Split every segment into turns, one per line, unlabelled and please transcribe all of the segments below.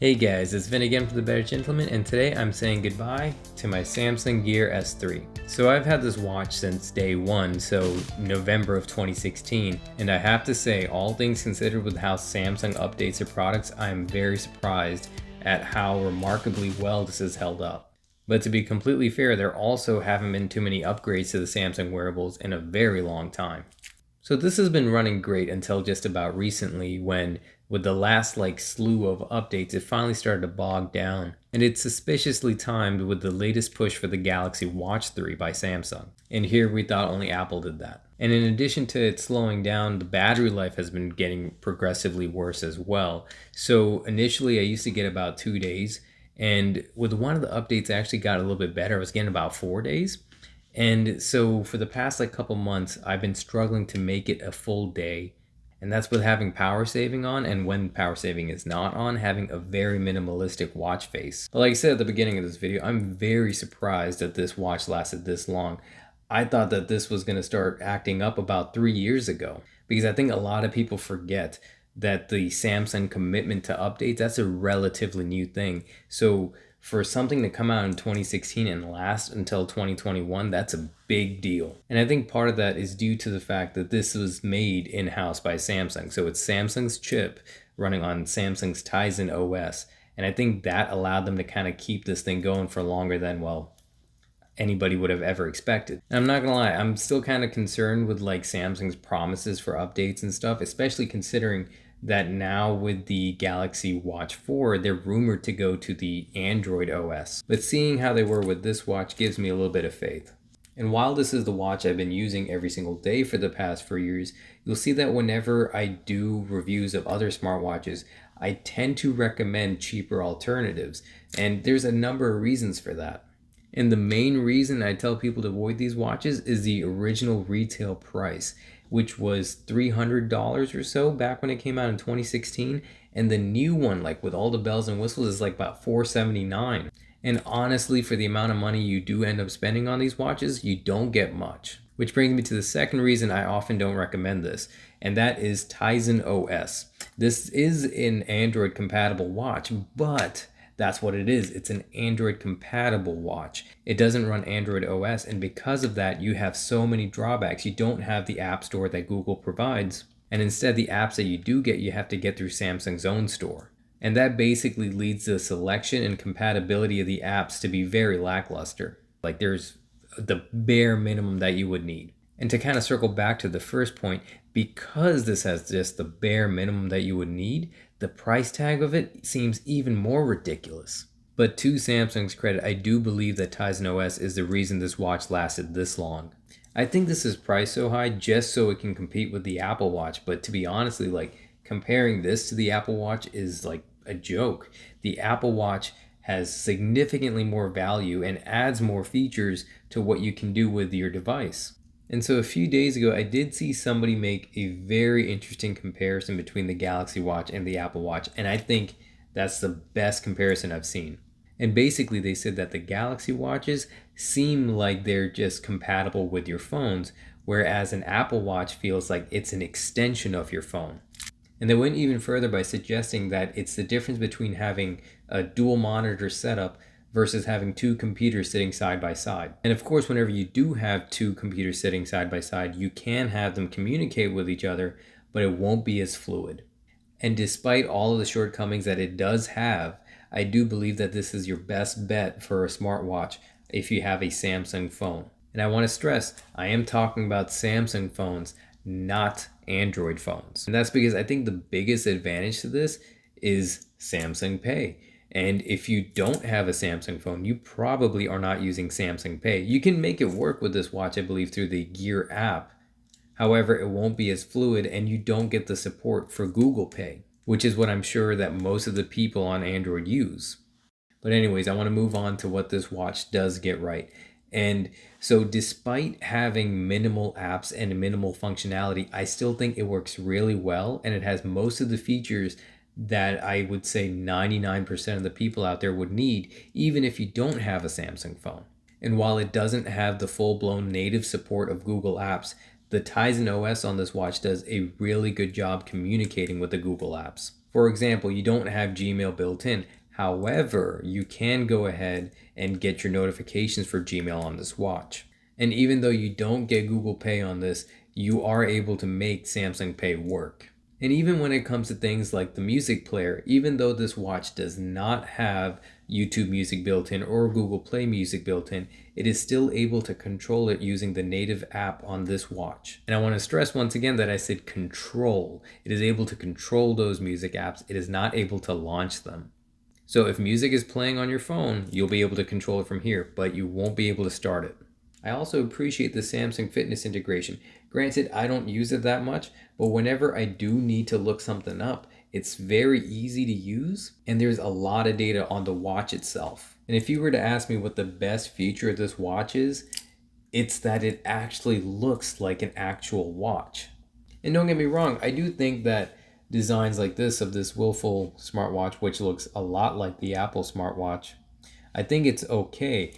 Hey guys, it's Vin again for The Better Gentleman, and today I'm saying goodbye to my Samsung Gear S3. So I've had this watch since day one, so November of 2016, and I have to say, all things considered with how Samsung updates their products, I'm very surprised at how remarkably well this has held up. But to be completely fair, there also haven't been too many upgrades to the Samsung wearables in a very long time. So this has been running great until just about recently when, with the last slew of updates, it finally started to bog down. And it's suspiciously timed with the latest push for the Galaxy Watch 3 by Samsung. And here we thought only Apple did that. And in addition to it slowing down, the battery life has been getting progressively worse as well. So initially I used to get about 2 days, and with one of the updates I actually got a little bit better. I was getting about 4 days. And so for the past couple months, I've been struggling to make it a full day. And that's with having power saving on, and when power saving is not on, having a very minimalistic watch face. But like I said at the beginning of this video, I'm very surprised that this watch lasted this long. I thought that this was going to start acting up about 3 years ago, because I think a lot of people forget that the Samsung commitment to updates, that's a relatively new thing. So for something to come out in 2016 and last until 2021, that's a big deal. And I think part of that is due to the fact that this was made in-house by Samsung. So it's Samsung's chip running on Samsung's Tizen OS. And I think that allowed them to kind of keep this thing going for longer than, well, anybody would have ever expected. And I'm not gonna lie, I'm still kind of concerned with Samsung's promises for updates and stuff, especially considering that now with the Galaxy Watch 4, they're rumored to go to the Android OS. But seeing how they were with this watch gives me a little bit of faith. And while this is the watch I've been using every single day for the past 4 years, you'll see that whenever I do reviews of other smartwatches, I tend to recommend cheaper alternatives. And there's a number of reasons for that. And the main reason I tell people to avoid these watches is the original retail price, which was $300 or so back when it came out in 2016. And the new one, with all the bells and whistles, is about $479. And honestly, for the amount of money you do end up spending on these watches, you don't get much. Which brings me to the second reason I often don't recommend this, and that is Tizen OS. This is an Android compatible watch, but that's what it is. It's an Android compatible watch. It doesn't run Android OS, and because of that, you have so many drawbacks. You don't have the App Store that Google provides, and instead the apps that you do get, you have to get through Samsung's own store. And that basically leads the selection and compatibility of the apps to be very lackluster. There's the bare minimum that you would need. And to kind of circle back to the first point, because this has just the bare minimum that you would need, the price tag of it seems even more ridiculous. But to Samsung's credit, I do believe that Tizen OS is the reason this watch lasted this long. I think this is priced so high just so it can compete with the Apple Watch, but to be honestly, comparing this to the Apple Watch is a joke. The Apple Watch has significantly more value and adds more features to what you can do with your device. And so a few days ago, I did see somebody make a very interesting comparison between the Galaxy Watch and the Apple Watch, and I think that's the best comparison I've seen. And basically they said that the Galaxy Watches seem like they're just compatible with your phones, whereas an Apple Watch feels like it's an extension of your phone. And they went even further by suggesting that it's the difference between having a dual monitor setup versus having two computers sitting side by side. And of course, whenever you do have two computers sitting side by side, you can have them communicate with each other, but it won't be as fluid. And despite all of the shortcomings that it does have, I do believe that this is your best bet for a smartwatch if you have a Samsung phone. And I want to stress, I am talking about Samsung phones, not Android phones. And that's because I think the biggest advantage to this is Samsung Pay. And if you don't have a Samsung phone, you probably are not using Samsung Pay. You can make it work with this watch, I believe, through the Gear app. However, it won't be as fluid, and you don't get the support for Google Pay, which is what I'm sure that most of the people on Android use. But anyways, I want to move on to what this watch does get right. And so despite having minimal apps and minimal functionality, I still think it works really well, and it has most of the features that I would say 99% of the people out there would need, even if you don't have a Samsung phone. And while it doesn't have the full-blown native support of Google Apps, the Tizen OS on this watch does a really good job communicating with the Google Apps. For example, you don't have Gmail built in. However, you can go ahead and get your notifications for Gmail on this watch. And even though you don't get Google Pay on this, you are able to make Samsung Pay work. And even when it comes to things like the music player, even though this watch does not have YouTube Music built in or Google Play Music built in, it is still able to control it using the native app on this watch. And I want to stress once again that I said control. It is able to control those music apps. It is not able to launch them. So if music is playing on your phone, you'll be able to control it from here, but you won't be able to start it. I also appreciate the Samsung Fitness integration. Granted, I don't use it that much, but whenever I do need to look something up, it's very easy to use, and there's a lot of data on the watch itself. And if you were to ask me what the best feature of this watch is, it's that it actually looks like an actual watch. And don't get me wrong, I do think that designs like this of this Willful smartwatch, which looks a lot like the Apple smartwatch, I think it's okay.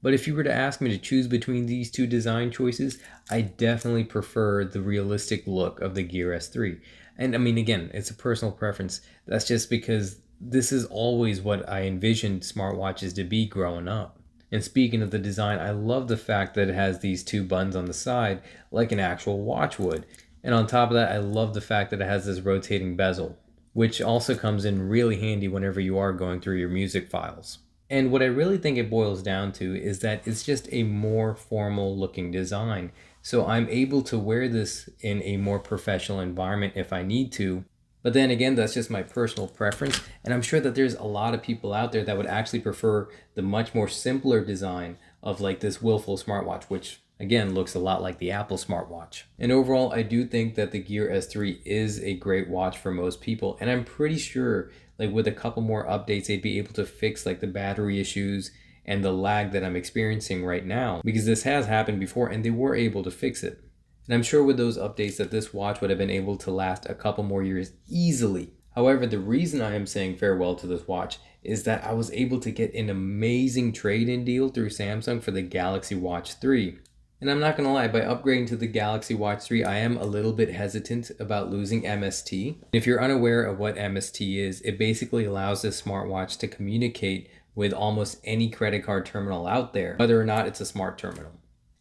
But if you were to ask me to choose between these two design choices, I definitely prefer the realistic look of the Gear S3. And I mean, again, it's a personal preference. That's just because this is always what I envisioned smartwatches to be growing up. And speaking of the design, I love the fact that it has these two buttons on the side like an actual watch would. And on top of that, I love the fact that it has this rotating bezel, which also comes in really handy whenever you are going through your music files. And what I really think it boils down to is that it's just a more formal looking design. So I'm able to wear this in a more professional environment if I need to. But then again, that's just my personal preference. And I'm sure that there's a lot of people out there that would actually prefer the much more simpler design of like this Willful smartwatch, which again looks a lot like the Apple smartwatch. And overall, I do think that the Gear S3 is a great watch for most people. And I'm pretty sure like with a couple more updates, they'd be able to fix like the battery issues and the lag that I'm experiencing right now, because this has happened before and they were able to fix it. And I'm sure with those updates that this watch would have been able to last a couple more years easily. However, the reason I am saying farewell to this watch is that I was able to get an amazing trade-in deal through Samsung for the Galaxy Watch 3. And I'm not gonna lie, by upgrading to the Galaxy Watch 3, I am a little bit hesitant about losing MST. If you're unaware of what MST is, it basically allows this smartwatch to communicate with almost any credit card terminal out there, whether or not it's a smart terminal.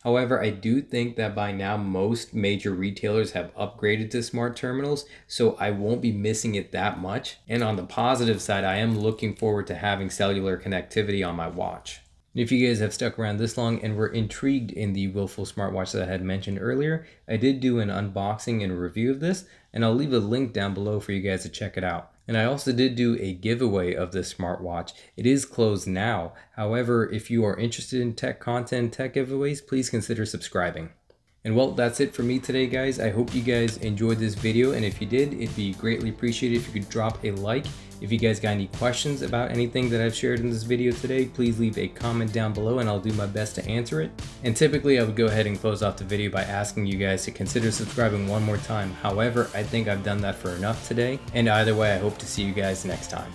However, I do think that by now most major retailers have upgraded to smart terminals, so I won't be missing it that much. And on the positive side, I am looking forward to having cellular connectivity on my watch. If you guys have stuck around this long and were intrigued in the Willful smartwatch that I had mentioned earlier, I did do an unboxing and review of this, and I'll leave a link down below for you guys to check it out. And I also did do a giveaway of this smartwatch. It is closed now. However, if you are interested in tech content, tech giveaways, please consider subscribing. And well, that's it for me today, guys. I hope you guys enjoyed this video, and if you did, it'd be greatly appreciated if you could drop a like. If you guys got any questions about anything that I've shared in this video today, please leave a comment down below and I'll do my best to answer it. And typically I would go ahead and close off the video by asking you guys to consider subscribing one more time. However, I think I've done that for enough today. And either way, I hope to see you guys next time.